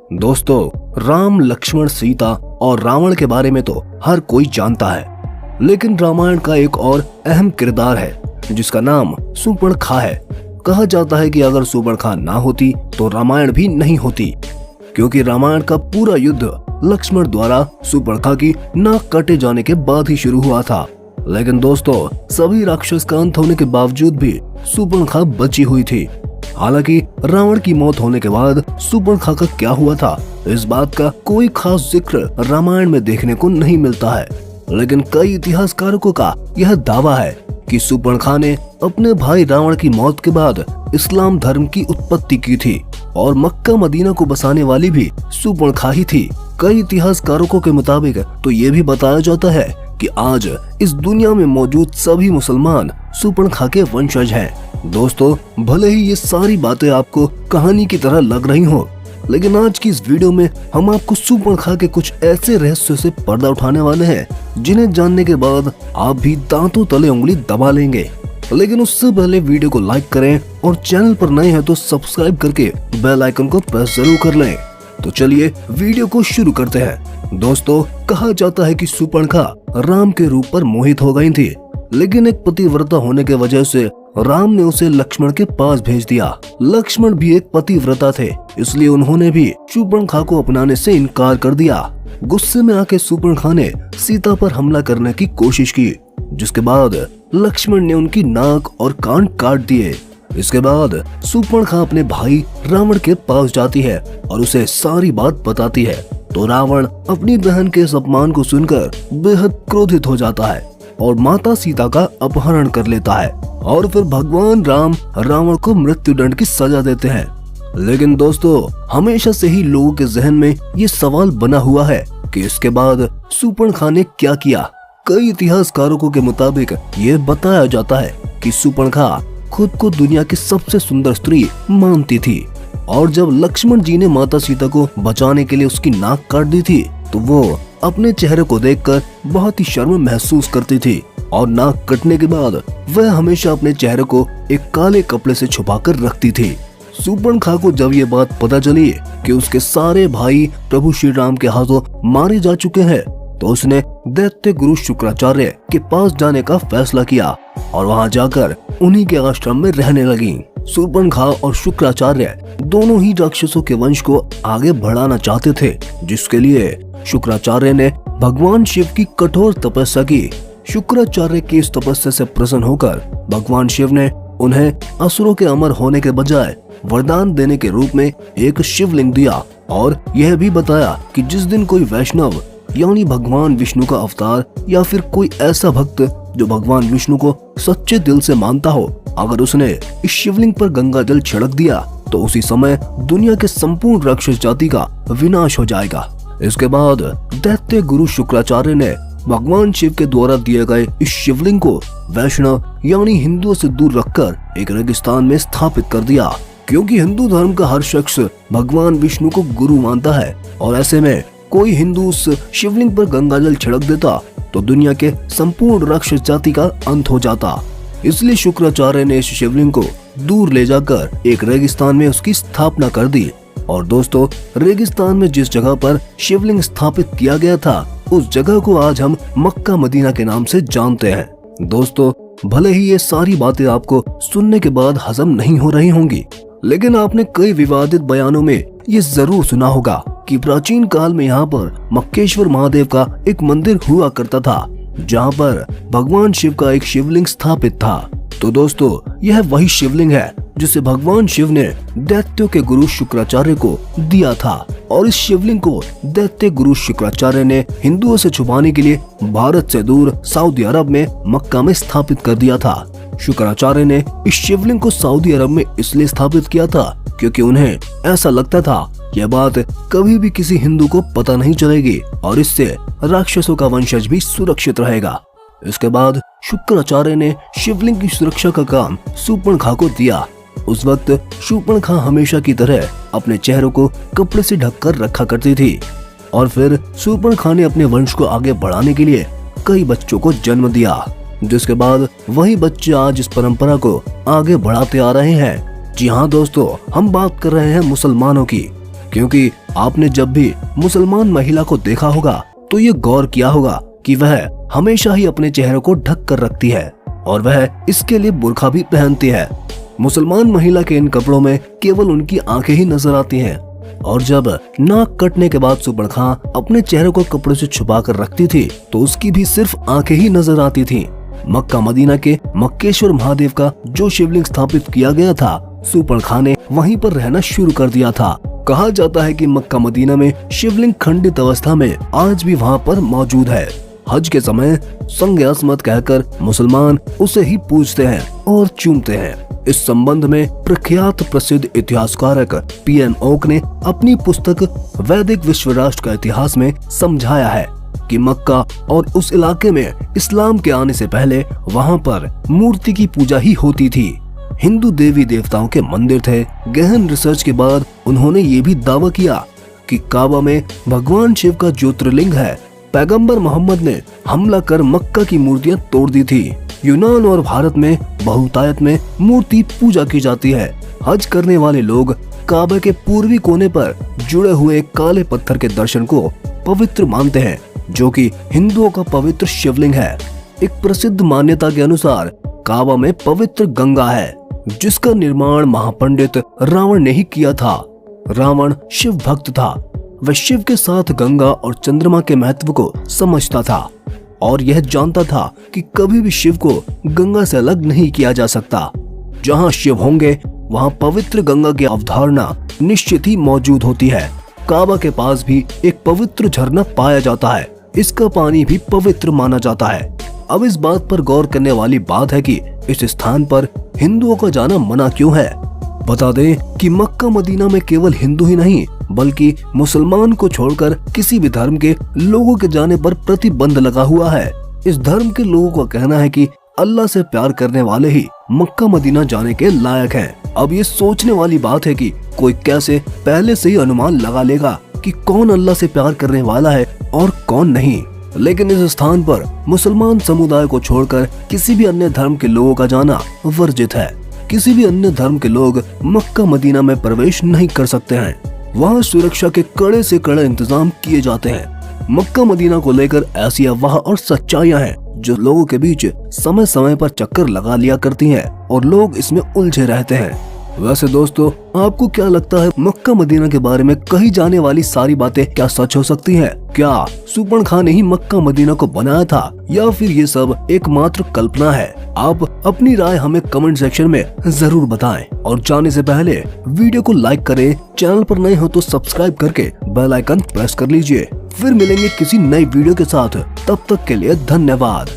दोस्तों, राम, लक्ष्मण, सीता और रावण के बारे में तो हर कोई जानता है, लेकिन रामायण का एक और अहम किरदार है जिसका नाम शूर्पणखा है। कहा जाता है कि अगर शूर्पणखा ना होती तो रामायण भी नहीं होती, क्योंकि रामायण का पूरा युद्ध लक्ष्मण द्वारा शूर्पणखा की नाक काटे जाने के बाद ही शुरू हुआ था। लेकिन दोस्तों, सभी राक्षस का अंत होने के बावजूद भी शूर्पणखा बची हुई थी। हालांकि रावण की मौत होने के बाद शूर्पणखा का क्या हुआ था, इस बात का कोई खास जिक्र रामायण में देखने को नहीं मिलता है। लेकिन कई इतिहासकारों का यह दावा है कि शूर्पणखा ने अपने भाई रावण की मौत के बाद इस्लाम धर्म की उत्पत्ति की थी और मक्का मदीना को बसाने वाली भी शूर्पणखा ही थी। कई इतिहासकारों के मुताबिक तो ये भी बताया जाता है कि आज इस दुनिया में मौजूद सभी मुसलमान शूर्पणखा के वंशज हैं। दोस्तों, भले ही ये सारी बातें आपको कहानी की तरह लग रही हो, लेकिन आज की इस वीडियो में हम आपको शूर्पणखा के कुछ ऐसे रहस्यों से पर्दा उठाने वाले हैं जिन्हें जानने के बाद आप भी दांतों तले उंगली दबा लेंगे। लेकिन उससे पहले वीडियो को लाइक करें और चैनल पर नए हैं तो सब्सक्राइब करके बेल आइकन को प्रेस जरूर कर लें। तो चलिए वीडियो को शुरू करते हैं। दोस्तों, कहा जाता है कि शूर्पणखा राम के रूप पर मोहित हो गई थी, लेकिन एक पतिव्रता होने के वजह से राम ने उसे लक्ष्मण के पास भेज दिया। लक्ष्मण भी एक पतिव्रता थे, इसलिए उन्होंने भी शूर्पणखा को अपनाने से इनकार कर दिया। गुस्से में आके शूर्पणखा ने सीता पर हमला करने की कोशिश की, जिसके बाद लक्ष्मण ने उनकी नाक और कान काट दिए। इसके बाद शूर्पणखा अपने भाई रावण के पास जाती है और उसे सारी बात बताती है, तो रावण अपनी बहन के इस अपमान को सुनकर बेहद क्रोधित हो जाता है और माता सीता का अपहरण कर लेता है और फिर भगवान राम रावण को मृत्युदंड की सजा देते हैं। लेकिन दोस्तों, हमेशा से ही लोगों के जहन में ये सवाल बना हुआ है कि इसके बाद शूर्पणखा ने क्या किया। कई इतिहासकारों के मुताबिक ये बताया जाता है कि शूर्पणखा खुद को दुनिया की सबसे सुंदर स्त्री मानती थी और जब लक्ष्मण जी ने माता सीता को बचाने के लिए उसकी नाक काट दी थी तो वो अपने चेहरे को देखकर बहुत ही शर्म महसूस करती थी और नाक कटने के बाद वह हमेशा अपने चेहरे को एक काले कपड़े से छुपाकर रखती थी। शूर्पणखा को जब ये बात पता चली कि उसके सारे भाई प्रभु श्री राम के हाथों मारे जा चुके हैं, तो उसने दैत्य गुरु शुक्राचार्य के पास जाने का फैसला किया और वहां जाकर उन्हीं के आश्रम में रहने लगी। शूर्पणखा और शुक्राचार्य दोनों ही राक्षसों के वंश को आगे बढ़ाना चाहते थे, जिसके लिए शुक्राचार्य ने भगवान शिव की कठोर तपस्या की। शुक्राचार्य की इस तपस्या से प्रसन्न होकर भगवान शिव ने उन्हें असुरों के अमर होने के बजाय वरदान देने के रूप में एक शिवलिंग दिया और यह भी बताया कि जिस दिन कोई वैष्णव यानी भगवान विष्णु का अवतार या फिर कोई ऐसा भक्त जो भगवान विष्णु को सच्चे दिल से मानता हो, अगर उसने इस शिवलिंग पर गंगा जल छिड़क दिया तो उसी समय दुनिया के संपूर्ण राक्षस जाति का विनाश हो जाएगा। इसके बाद दैत्य गुरु शुक्राचार्य ने भगवान शिव के द्वारा दिए गए इस शिवलिंग को वैष्णव यानी हिंदुओं से दूर रखकर एक रेगिस्तान में स्थापित कर दिया, क्योंकि हिंदू धर्म का हर शख्स भगवान विष्णु को गुरु मानता है और ऐसे में कोई हिंदू उस शिवलिंग पर गंगाजल छिड़क देता तो दुनिया के संपूर्ण राक्षस जाति का अंत हो जाता। इसलिए शुक्राचार्य ने इस शिवलिंग को दूर ले जाकर एक रेगिस्तान में उसकी स्थापना कर दी। और दोस्तों, रेगिस्तान में जिस जगह पर शिवलिंग स्थापित किया गया था उस जगह को आज हम मक्का मदीना के नाम से जानते हैं। दोस्तों, भले ही ये सारी बातें आपको सुनने के बाद हजम नहीं हो रही होंगी, लेकिन आपने कई विवादित बयानों में ये जरूर सुना होगा कि प्राचीन काल में यहाँ पर मक्केश्वर महादेव का एक मंदिर हुआ करता था, जहाँ पर भगवान शिव का एक शिवलिंग स्थापित था। तो दोस्तों, यह वही शिवलिंग है जिसे भगवान शिव ने दैत्यों के गुरु शुक्राचार्य को दिया था और इस शिवलिंग को दैत्य गुरु शुक्राचार्य ने हिंदुओं से छुपाने के लिए भारत से दूर सऊदी अरब में मक्का में स्थापित कर दिया था। शुक्राचार्य ने इस शिवलिंग को सऊदी अरब में इसलिए स्थापित किया था क्योंकि उन्हें ऐसा लगता था यह बात कभी भी किसी हिंदू को पता नहीं चलेगी और इससे राक्षसों का वंशज भी सुरक्षित रहेगा। इसके बाद शुक्राचार्य ने शिवलिंग की सुरक्षा का काम शूर्पणखा को दिया। उस वक्त शूर्पणखा हमेशा की तरह अपने चेहरे को कपड़े से ढककर रखा करती थी और फिर शूर्पणखा ने अपने वंश को आगे बढ़ाने के लिए कई बच्चों को जन्म दिया, जिसके बाद वही बच्चे आज इस परंपरा को आगे बढ़ाते आ रहे हैं। जी हाँ दोस्तों, हम बात कर रहे हैं मुसलमानों की, क्योंकि आपने जब भी मुसलमान महिला को देखा होगा तो ये गौर किया होगा कि वह हमेशा ही अपने चेहरे को ढक कर रखती है और वह इसके लिए बुर्का भी पहनती है। मुसलमान महिला के इन कपड़ों में केवल उनकी आंखें ही नजर आती हैं और जब नाक कटने के बाद सुपर्णखा अपने चेहरे को कपड़े से छुपा कर रखती थी तो उसकी भी सिर्फ आंखें ही नजर आती थी। मक्का मदीना के मक्केश्वर महादेव का जो शिवलिंग स्थापित किया गया था, सुपर्णखा ने वहीं पर रहना शुरू कर दिया था। कहा जाता है कि मक्का मदीना में शिवलिंग खंडित अवस्था में आज भी वहाँ पर मौजूद है। हज के समय संग असमत कहकर मुसलमान उसे ही पूजते हैं और चूमते हैं। इस संबंध में प्रख्यात प्रसिद्ध इतिहासकारक PM ओक ने अपनी पुस्तक वैदिक विश्व राष्ट्र का इतिहास में समझाया है कि मक्का और उस इलाके में इस्लाम के आने से पहले वहाँ पर मूर्ति की पूजा ही होती थी। हिंदू देवी देवताओं के मंदिर थे। गहन रिसर्च के बाद उन्होंने ये भी दावा किया कि काबा में भगवान शिव का ज्योतिर्लिंग है। पैगंबर मोहम्मद ने हमला कर मक्का की मूर्तियां तोड़ दी थी। यूनान और भारत में बहुतायत में मूर्ति पूजा की जाती है। हज करने वाले लोग काबा के पूर्वी कोने पर जुड़े हुए काले पत्थर के दर्शन को पवित्र मानते हैं, जो कि हिंदुओं का पवित्र शिवलिंग है। एक प्रसिद्ध मान्यता के अनुसार काबा में पवित्र गंगा है, जिसका निर्माण महापंडित रावण ने ही किया था। रावण शिव भक्त था। वह शिव के साथ गंगा और चंद्रमा के महत्व को समझता था और यह जानता था कि कभी भी शिव को गंगा से अलग नहीं किया जा सकता। जहाँ शिव होंगे वहाँ पवित्र गंगा की अवधारणा निश्चित ही मौजूद होती है। काबा के पास भी एक पवित्र झरना पाया जाता है। इसका पानी भी पवित्र माना जाता है। अब इस बात पर गौर करने वाली बात है कि इस स्थान पर हिंदुओं का जाना मना क्यों है। बता दें कि मक्का मदीना में केवल हिंदू ही नहीं बल्कि मुसलमान को छोड़कर किसी भी धर्म के लोगों के जाने पर प्रतिबंध लगा हुआ है। इस धर्म के लोगों का कहना है कि अल्लाह से प्यार करने वाले ही मक्का मदीना जाने के लायक हैं। अब ये सोचने वाली बात है कि कोई कैसे पहले से ही अनुमान लगा लेगा कि कौन अल्लाह से प्यार करने वाला है और कौन नहीं। लेकिन इस स्थान पर मुसलमान समुदाय को छोड़कर किसी भी अन्य धर्म के लोगों का जाना वर्जित है। किसी भी अन्य धर्म के लोग मक्का मदीना में प्रवेश नहीं कर सकते हैं। वहाँ सुरक्षा के कड़े से कड़े इंतजाम किए जाते हैं। मक्का मदीना को लेकर ऐसी अफवाह और सच्चाइयाँ हैं जो लोगों के बीच समय समय पर चक्कर लगा लिया करती हैं और लोग इसमें उलझे रहते हैं। वैसे दोस्तों, आपको क्या लगता है मक्का मदीना के बारे में कही जाने वाली सारी बातें क्या सच हो सकती हैं? क्या सुपर्णखा ने ही मक्का मदीना को बनाया था या फिर ये सब एकमात्र कल्पना है? आप अपनी राय हमें कमेंट सेक्शन में जरूर बताएं और जाने से पहले वीडियो को लाइक करें। चैनल पर नए हो तो सब्सक्राइब करके बेल आइकन प्रेस कर लीजिए। फिर मिलेंगे किसी नई वीडियो के साथ। तब तक के लिए धन्यवाद।